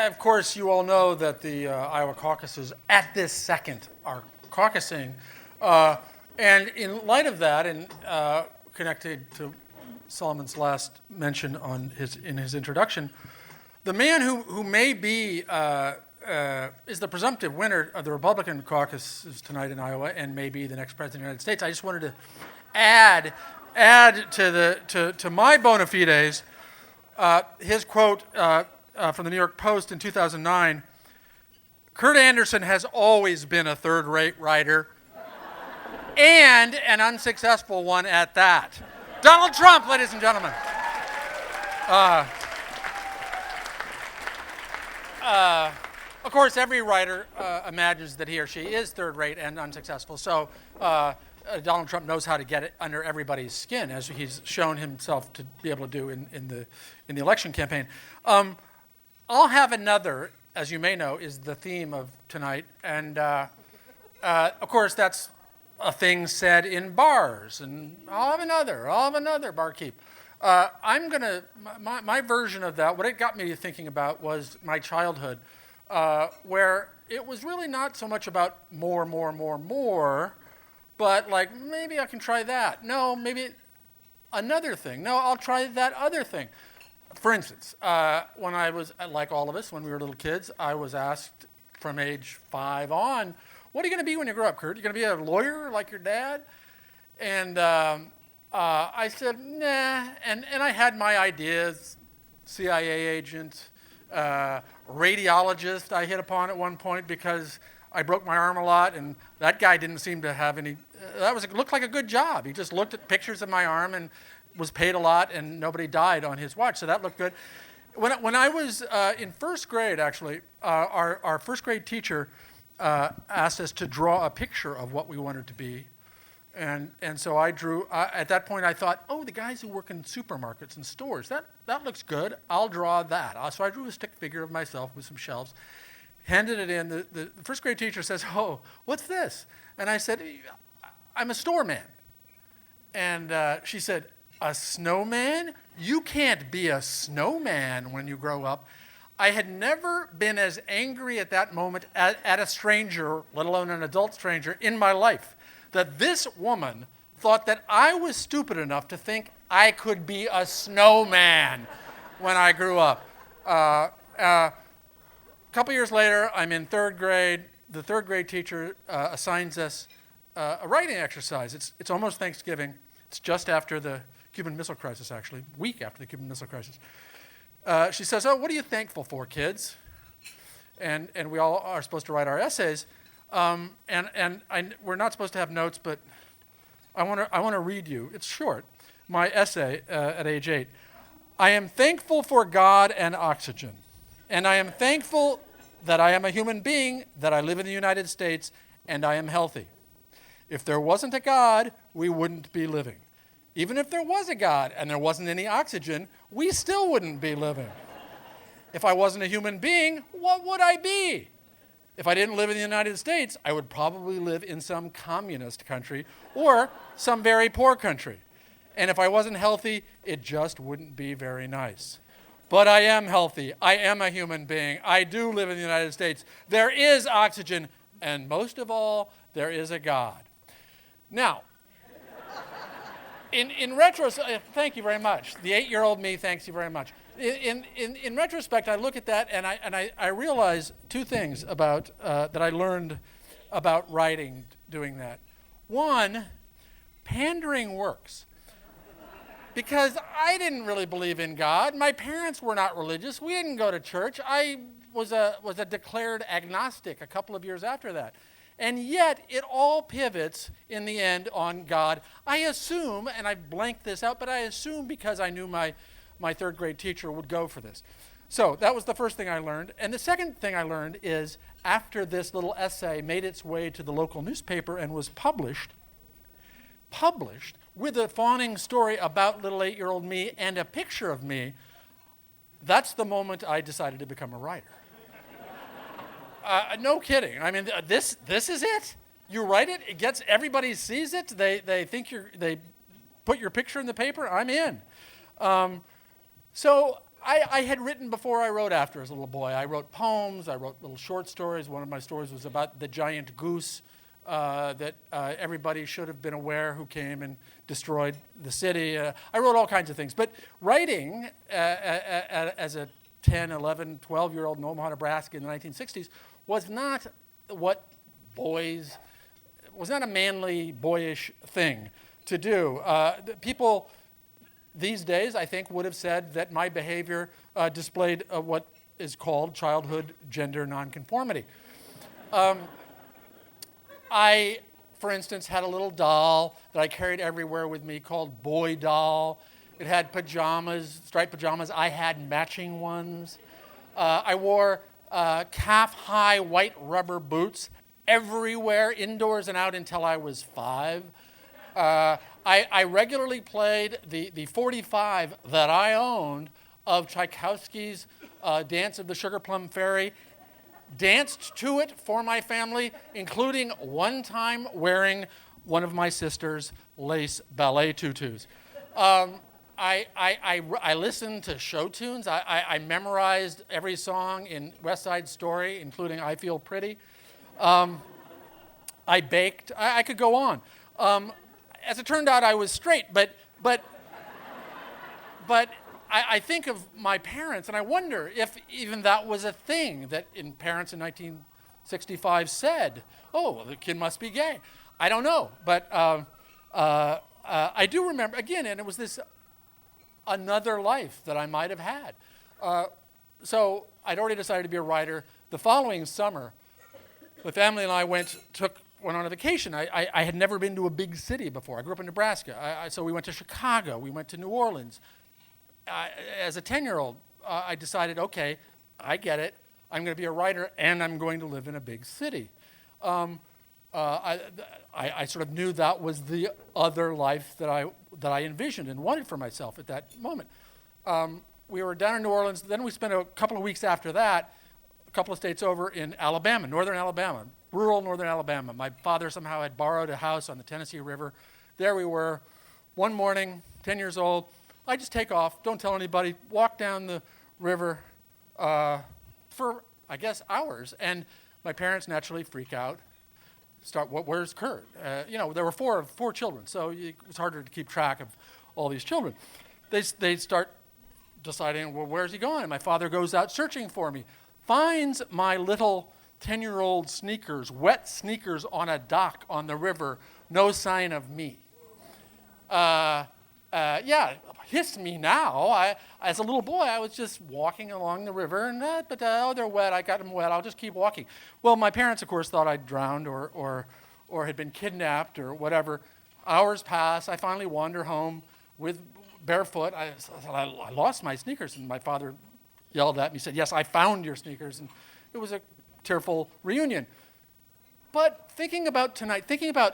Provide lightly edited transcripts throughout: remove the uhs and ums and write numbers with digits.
Of course, you all know that the Iowa caucuses at this second are caucusing. And in light of that, and connected to Solomon's last mention in his introduction, the man who may be is the presumptive winner of the Republican caucuses tonight in Iowa and may be the next president of the United States. I just wanted to add to my bona fides his quote from the New York Post in 2009. Kurt Andersen has always been a third-rate writer, and an unsuccessful one at that. Donald Trump, ladies and gentlemen. Of course, every writer imagines that he or she is third-rate and unsuccessful, so Donald Trump knows how to get it under everybody's skin, as he's shown himself to be able to do in the election campaign. I'll have another, as you may know, is the theme of tonight, and of course that's a thing said in bars, and I'll have another barkeep. My version of that, what it got me thinking about was my childhood, where it was really not so much about more, but like, maybe I can try that. No, maybe another thing. No, I'll try that other thing. For instance, when I was, like all of us, when we were little kids, I was asked from age 5 on, what are you going to be when you grow up, Kurt? You going to be a lawyer like your dad? And I said, nah. And I had my ideas, CIA agent, radiologist I hit upon at one point because I broke my arm a lot, and that guy didn't seem to have any, looked like a good job. He just looked at pictures of my arm and was paid a lot, and nobody died on his watch, so that looked good. When I was in first grade, actually, our first grade teacher asked us to draw a picture of what we wanted to be. And so I drew, at that point I thought, oh, the guys who work in supermarkets and stores, that looks good, I'll draw that. So I drew a stick figure of myself with some shelves, handed it in. The first grade teacher says, oh, what's this? And I said, I'm a store man. And she said, a snowman? You can't be a snowman when you grow up. I had never been as angry at that moment at a stranger, let alone an adult stranger, in my life, that this woman thought that I was stupid enough to think I could be a snowman when I grew up. A couple years later, I'm in third grade. The third grade teacher assigns us a writing exercise. It's almost Thanksgiving. It's just after the Cuban Missile Crisis, actually, week after the Cuban Missile Crisis. She says, oh, what are you thankful for, kids? And we all are supposed to write our essays. We're not supposed to have notes, but I want to read you. It's short. My essay at age 8. I am thankful for God and oxygen. And I am thankful that I am a human being, that I live in the United States, and I am healthy. If there wasn't a God, we wouldn't be living. Even if there was a God and there wasn't any oxygen, we still wouldn't be living. If I wasn't a human being, what would I be? If I didn't live in the United States, I would probably live in some communist country or some very poor country. And if I wasn't healthy, it just wouldn't be very nice. But I am healthy. I am a human being. I do live in the United States. There is oxygen, and most of all, there is a God. Now, in retrospect, thank you very much. The 8-year-old me thanks you very much. In retrospect, I look at that and I realize two things about that I learned about writing doing that. One, pandering works. Because I didn't really believe in God. My parents were not religious. We didn't go to church. I was a declared agnostic a couple of years after that. And yet, it all pivots in the end on God. I assume, and I blanked this out, but I assume because I knew my third grade teacher would go for this. So that was the first thing I learned. And the second thing I learned is after this little essay made its way to the local newspaper and was published with a fawning story about little 8-year-old me and a picture of me, that's the moment I decided to become a writer. No kidding. I mean, this is it. You write it. It gets everybody sees it. They think they put your picture in the paper. I'm in. So I had written before I wrote after as a little boy. I wrote poems, I wrote little short stories. One of my stories was about the giant goose that everybody should have been aware who came and destroyed the city. I wrote all kinds of things. But writing as a 10, 11, 12-year-old in Omaha, Nebraska in the 1960s was not what boys, was not a manly, boyish thing to do. People these days, I think, would have said that my behavior displayed what is called childhood gender nonconformity. I, for instance, had a little doll that I carried everywhere with me called Boy Doll. It had pajamas, striped pajamas. I had matching ones. I wore calf-high white rubber boots everywhere, indoors and out, until I was 5. I regularly played the 45 that I owned of Tchaikovsky's Dance of the Sugar Plum Fairy, danced to it for my family, including one time wearing one of my sister's lace ballet tutus. I listened to show tunes. I memorized every song in West Side Story, including I Feel Pretty. I baked. I could go on. As it turned out, I was straight, but I think of my parents, and I wonder if even that was a thing that parents in 1965 said, oh, well, the kid must be gay. I don't know, but I do remember, again, and it was this another life that I might have had. So I'd already decided to be a writer. The following summer, the family and I went on a vacation. I had never been to a big city before. I grew up in Nebraska. So we went to Chicago. We went to New Orleans. As a 10-year-old, I decided, okay, I get it. I'm going to be a writer, and I'm going to live in a big city. I sort of knew that was the other life that I envisioned and wanted for myself at that moment. We were down in New Orleans. Then we spent a couple of weeks after that, a couple of states over in Alabama, northern Alabama, rural northern Alabama. My father somehow had borrowed a house on the Tennessee River. There we were, one morning, 10 years old. I just take off, don't tell anybody, walk down the river for, I guess, hours. And my parents naturally freak out. Where's Kurt? There were four children, so it was harder to keep track of all these children. They start deciding, well, where's he going? And my father goes out searching for me, finds my little 10-year-old sneakers, wet sneakers on a dock on the river, no sign of me. Hiss me now. As a little boy, I was just walking along the river, and they're wet. I got them wet. I'll just keep walking. Well, my parents, of course, thought I'd drowned or had been kidnapped or whatever. Hours pass. I finally wander home with barefoot. I lost my sneakers, and my father yelled at me. He said, "Yes, I found your sneakers," and it was a tearful reunion. But thinking about tonight,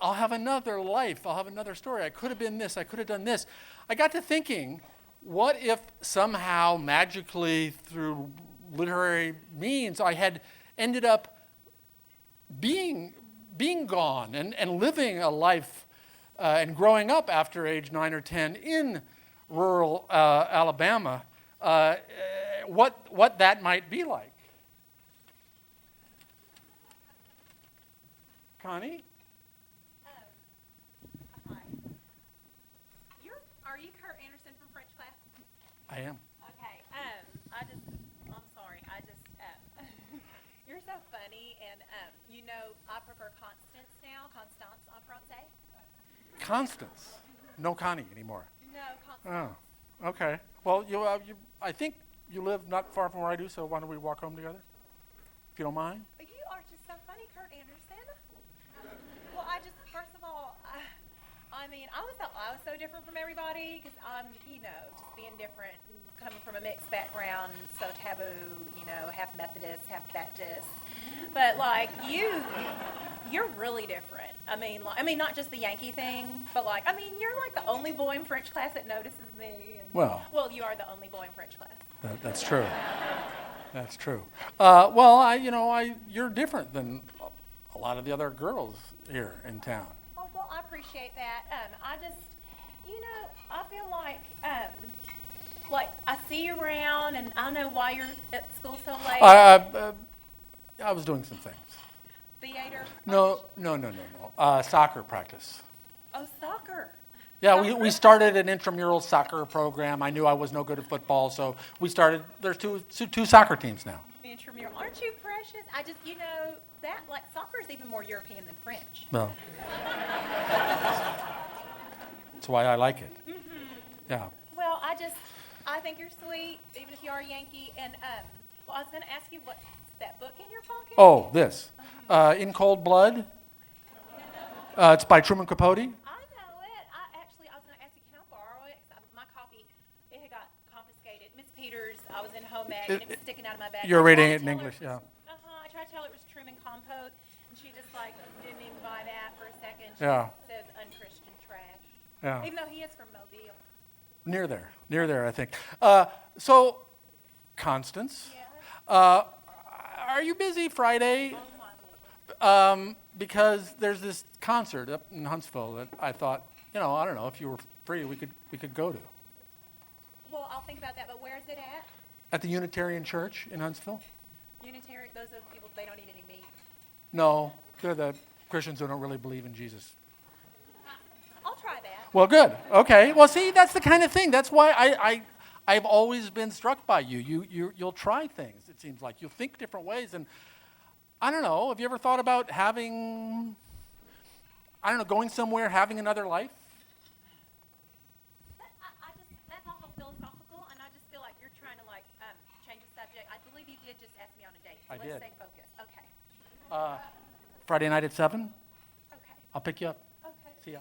I'll have another life, I'll have another story. I could have been this, I could have done this. I got to thinking, what if somehow, magically, through literary means, I had ended up being gone and living a life and growing up after age 9 or 10 in rural Alabama, what that might be like. Connie? Hi. Are you Kurt Andersen from French class? I am. Okay. I'm sorry. You're so funny, and I prefer Constance en français. Constance. No Connie anymore. No, Constance. Oh, okay. Well, I think you live not far from where I do, so why don't we walk home together, if you don't mind? You are just so funny, Kurt Andersen. Well, first of all, I was so different from everybody because I'm, just being different, coming from a mixed background, so taboo, half Methodist, half Baptist. But you're really different. Not just the Yankee thing, but you're like the only boy in French class that notices me. Well, you are the only boy in French class. That's true. That's true. You're different than a lot of the other girls here in town. Oh, well, I appreciate that. I feel like I see you around, and I don't know why you're at school so late. I was doing some things. Theater? No. Soccer practice. Oh, soccer. Yeah, we started an intramural soccer program. I knew I was no good at football, so we started. There's two soccer teams now. Intramural. Aren't you precious? I just, that, like, soccer is even more European than French. No. That's why I like it. Mm-hmm. Yeah. Well, I think you're sweet, even if you are a Yankee. And, well, I was going to ask you, what's that book in your pocket? Oh, this. In Cold Blood. It's by Truman Capote. I know it. I was going to ask you, can I borrow it? 'Cause my copy, it had got confiscated. Miss Peters, I was in home ec, and it was sticking out of my bag. You're reading it in English, yeah. I tried to tell her it was Truman Compote, and she just, like, didn't even buy that for a second. She Yeah. says unchristian trash. Yeah. Even though he is from Mobile. Near there, I think. So, Constance, Yes. are you busy Friday? Oh, my Lord. Because there's this concert up in Huntsville that I thought, I don't know, if you were free, we could go to. Well, I'll think about that, but where is it at? At the Unitarian Church in Huntsville? Unitarian, those are the people, they don't eat any meat. No, they're the Christians who don't really believe in Jesus. I'll try that. Well, good. Okay. Well, see, that's the kind of thing. That's why I've always been struck by you. You'll try things. It seems like you'll think different ways. And I don't know. Have you ever thought about going somewhere, having another life? That's awful philosophical, and I just feel like you're trying to, like, change the subject. I believe you did just ask me on a date. So I let's did. stay focused. Okay. Friday night at 7? Okay. I'll pick you up. Okay. See ya.